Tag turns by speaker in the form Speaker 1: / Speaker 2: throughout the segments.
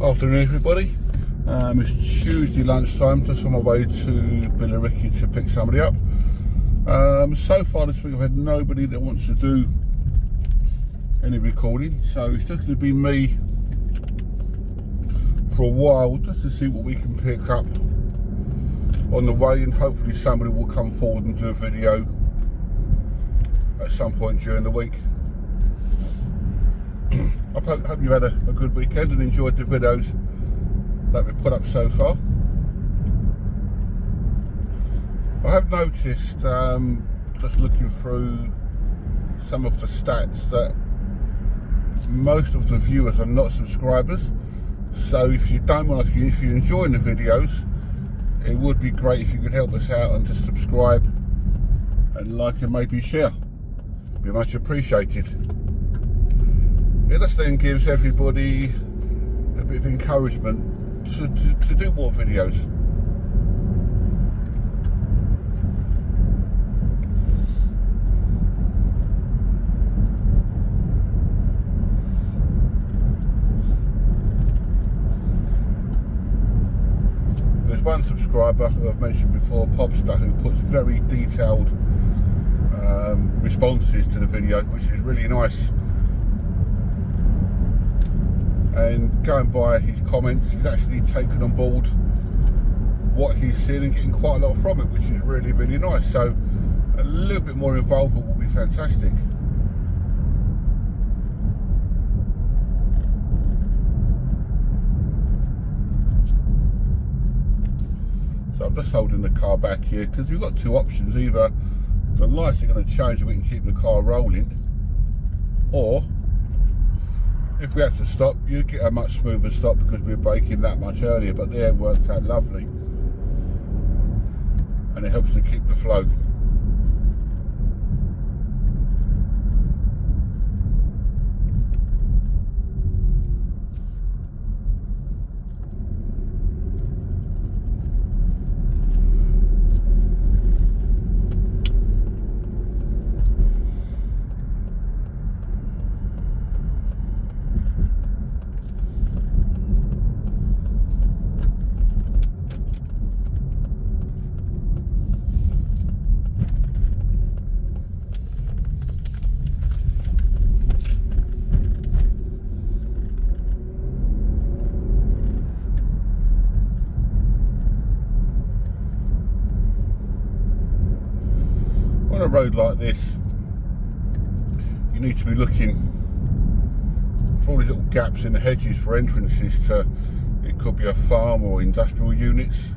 Speaker 1: Afternoon everybody, it's Tuesday lunchtime, just on my way to Billericay to pick somebody up. So far this week I've had nobody that wants to do any recording, so it's just going to be me for a while just to see what we can pick up on the way, and hopefully somebody will come forward and do a video at some point during the week. I hope you had a good weekend and enjoyed the videos that we've put up so far. I have noticed, just looking through some of the stats, that most of the viewers are not subscribers. So if you don't mind, if you're enjoying the videos, it would be great if you could help us out and just subscribe and like and maybe share. It'd be much appreciated. It just then gives everybody a bit of encouragement to do more videos. There's one subscriber who I've mentioned before, Popstar, who puts very detailed responses to the video, which is really nice. And going by his comments, he's actually taken on board what he's seen and getting quite a lot from it, which is really, really nice. So a little bit more involvement will be fantastic. So I'm just holding the car back here because we've got two options. Either the lights are going to change and we can keep the car rolling, or if we had to stop, you'd get a much smoother stop because we're braking that much earlier, but the air works out lovely and it helps to keep the flow. On a road like this, you need to be looking for all these little gaps in the hedges for entrances to, it could be a farm or industrial units.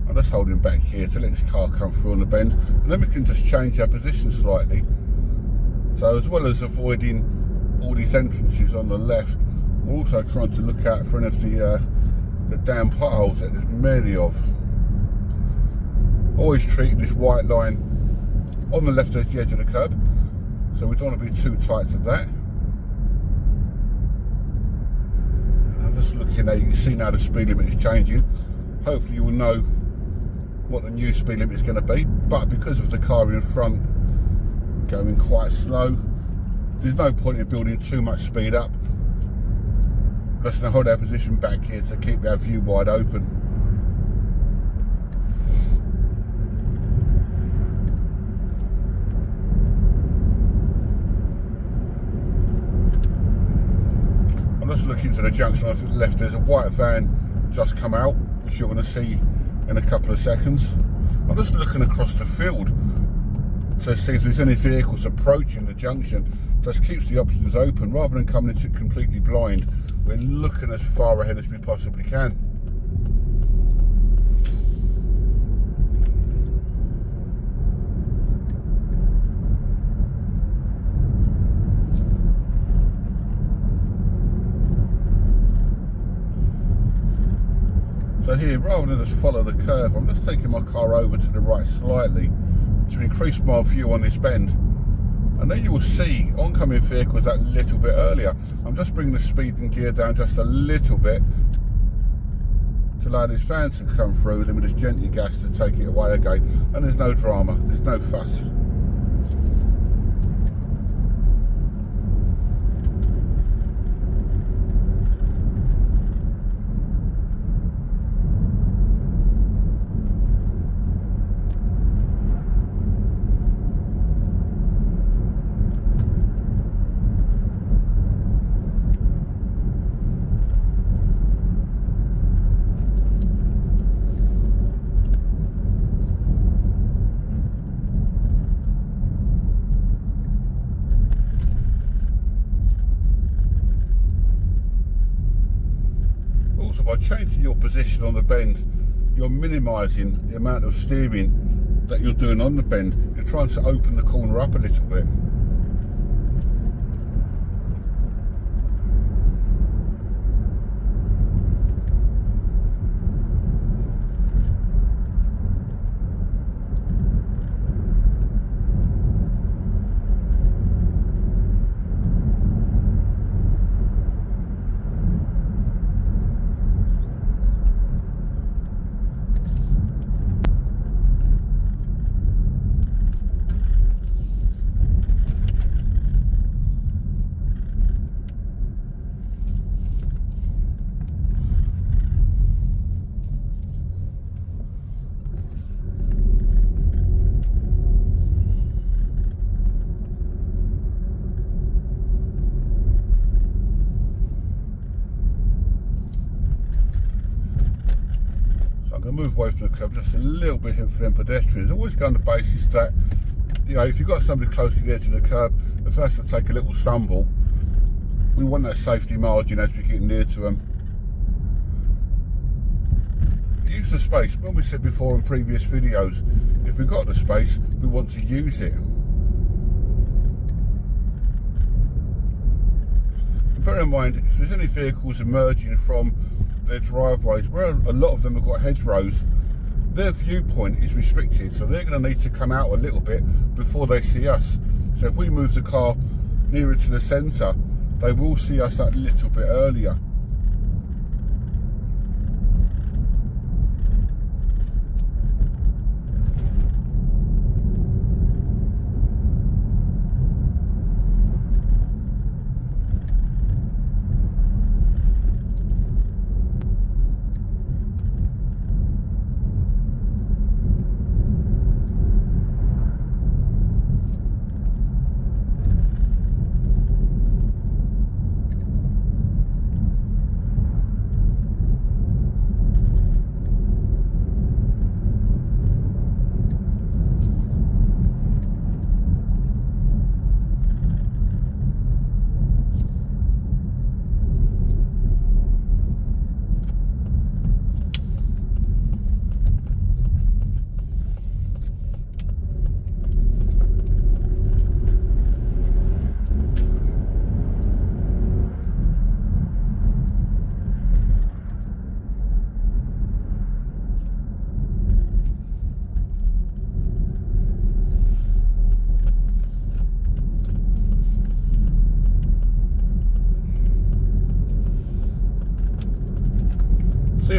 Speaker 1: I'm just holding back here to let this car come through on the bend, and then we can just change our position slightly. So as well as avoiding all these entrances on the left, we're also trying to look out for any of the damn potholes that there's many of. Always treating this white line on the left as the edge of the curb, so we don't want to be too tight to that. And I'm just looking at, you can see now the speed limit is changing. Hopefully you will know what the new speed limit is going to be, but because of the car in front going quite slow, there's no point in building too much speed up. Let's now hold our position back here to keep our view wide open. I'm just looking to the junction on the left. There's a white van just come out, which you're going to see in a couple of seconds. I'm just looking across the field to see if there's any vehicles approaching the junction. Just keeps the options open rather than coming into it completely blind. We're looking as far ahead as we possibly can. So here, rather than just follow the curve, I'm just taking my car over to the right slightly to increase my view on this bend. And then you will see oncoming vehicles that little bit earlier. I'm just bringing the speed and gear down just a little bit to allow this van to come through, then we just gently gas to take it away again. And there's no drama, there's no fuss. So by changing your position on the bend, you're minimising the amount of steering that you're doing on the bend. You're trying to open the corner up a little bit. I'm going to move away from the curb just a little bit here for them pedestrians. Always go on the basis that, you know, if you've got somebody close to the edge of the curb, if that's to take a little stumble, we want that safety margin as we get near to them. Use the space. When we said before in previous videos, if we've got the space, we want to use it. And bear in mind, if there's any vehicles emerging from their driveways, where a lot of them have got hedgerows, their viewpoint is restricted, so they're going to need to come out a little bit before they see us. So if we move the car nearer to the centre, they will see us that little bit earlier.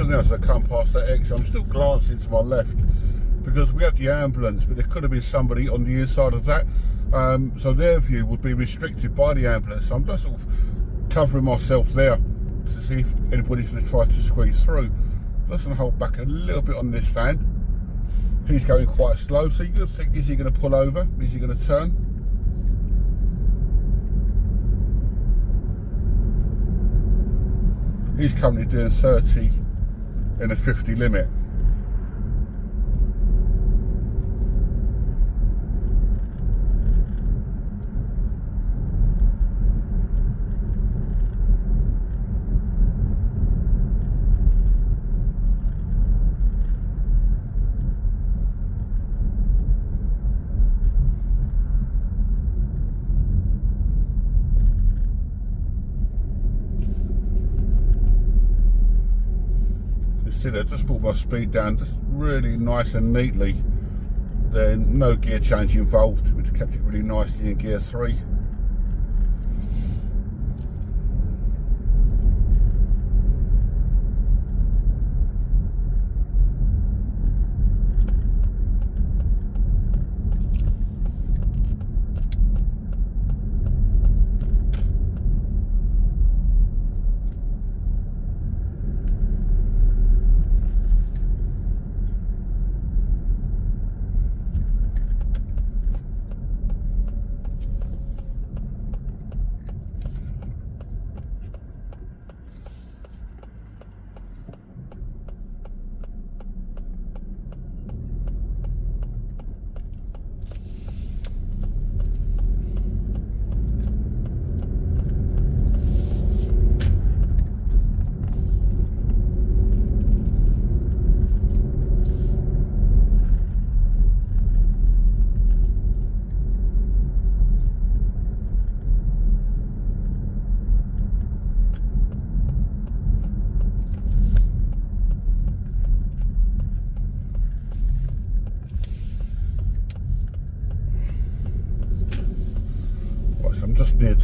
Speaker 1: Now, as I come past that exit, I'm still glancing to my left because we have the ambulance, but there could have been somebody on the inside of that, so their view would be restricted by the ambulance. So I'm just sort of covering myself there to see if anybody's going to try to squeeze through. Just going to hold back a little bit on this van. He's going quite slow, so you're going to think, is he going to pull over? Is he going to turn? He's currently doing 30 in a 50 limit. See, I just brought my speed down just really nice and neatly. Then no gear change involved, which kept it really nicely in gear 3.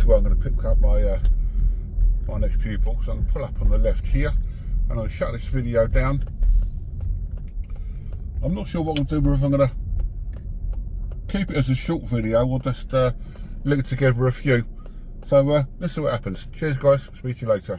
Speaker 1: where I'm going to pick up my my next pupil. So I'm going to pull up on the left here, and I'll shut this video down. I'm not sure what I'm going to do, whether I'm going to keep it as a short video or just link together a few. So let's see what happens. Cheers guys, speak to you later.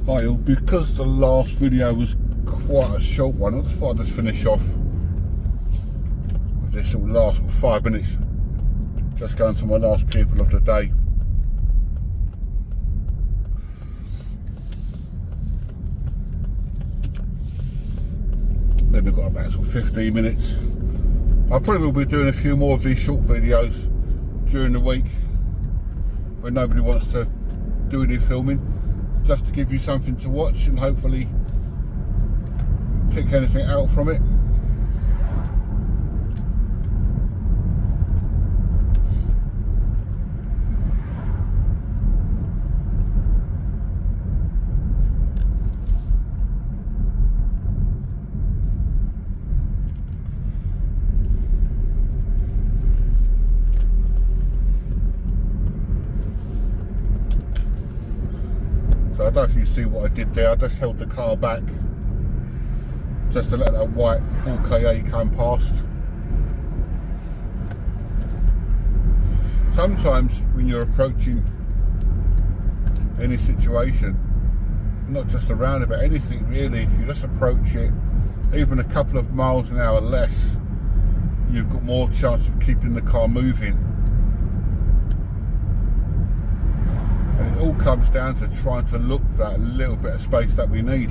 Speaker 1: Hi all, because the last video was quite a short one, I just thought I'd just finish off with this last 5 minutes, just going to my last pupil of the day. Then we've got about 15 minutes. I probably will be doing a few more of these short videos during the week when nobody wants to do any filming, just to give you something to watch and hopefully pick anything out from it. So I don't know if you see what I did there. I just held the car back just to let that white 4KA come past. Sometimes when you're approaching any situation, not just a roundabout, anything really, if you just approach it even a couple of miles an hour less, you've got more chance of keeping the car moving. And it all comes down to trying to look for that little bit of space that we need.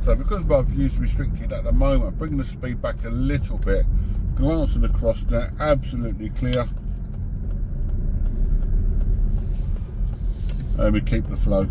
Speaker 1: So because my view's restricted at the moment, I'm bringing the speed back a little bit. Glance at the cross now, absolutely clear. And we keep the flow.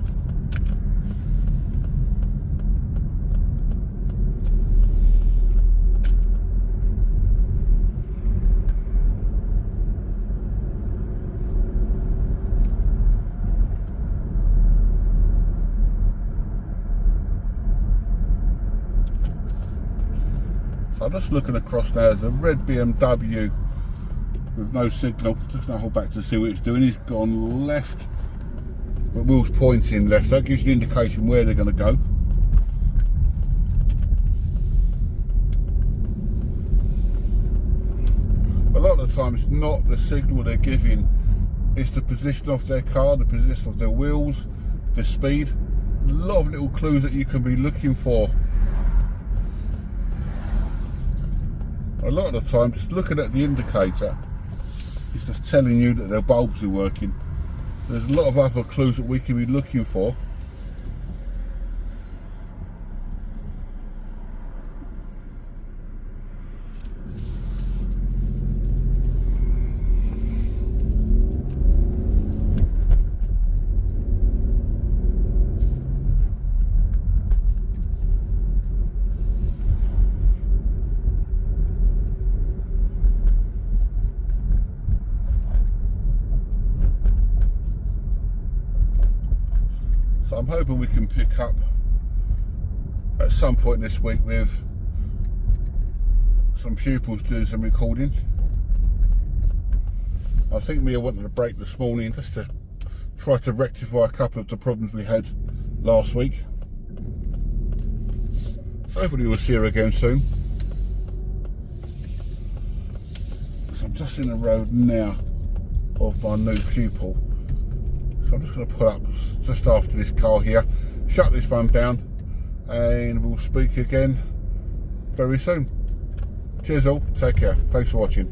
Speaker 1: So I'm just looking across now. There's a red BMW with no signal. Just going to hold back to see what it's doing. He's gone left, but wheel's pointing left. That gives you an indication where they're going to go. A lot of the time it's not the signal they're giving, it's the position of their car, the position of their wheels, the speed. A lot of little clues that you can be looking for. A lot of the time, just looking at the indicator, it's just telling you that their bulbs are working. There's a lot of other clues that we can be looking for. So I'm hoping we can pick up at some point this week with some pupils doing some recording. I think Mia wanted a break this morning just to try to rectify a couple of the problems we had last week. So hopefully we'll see her again soon. So I'm just in the road now of my new pupil. So I'm just going to pull up just after this car here, shut this one down, and we'll speak again very soon. Cheers all, take care, thanks for watching.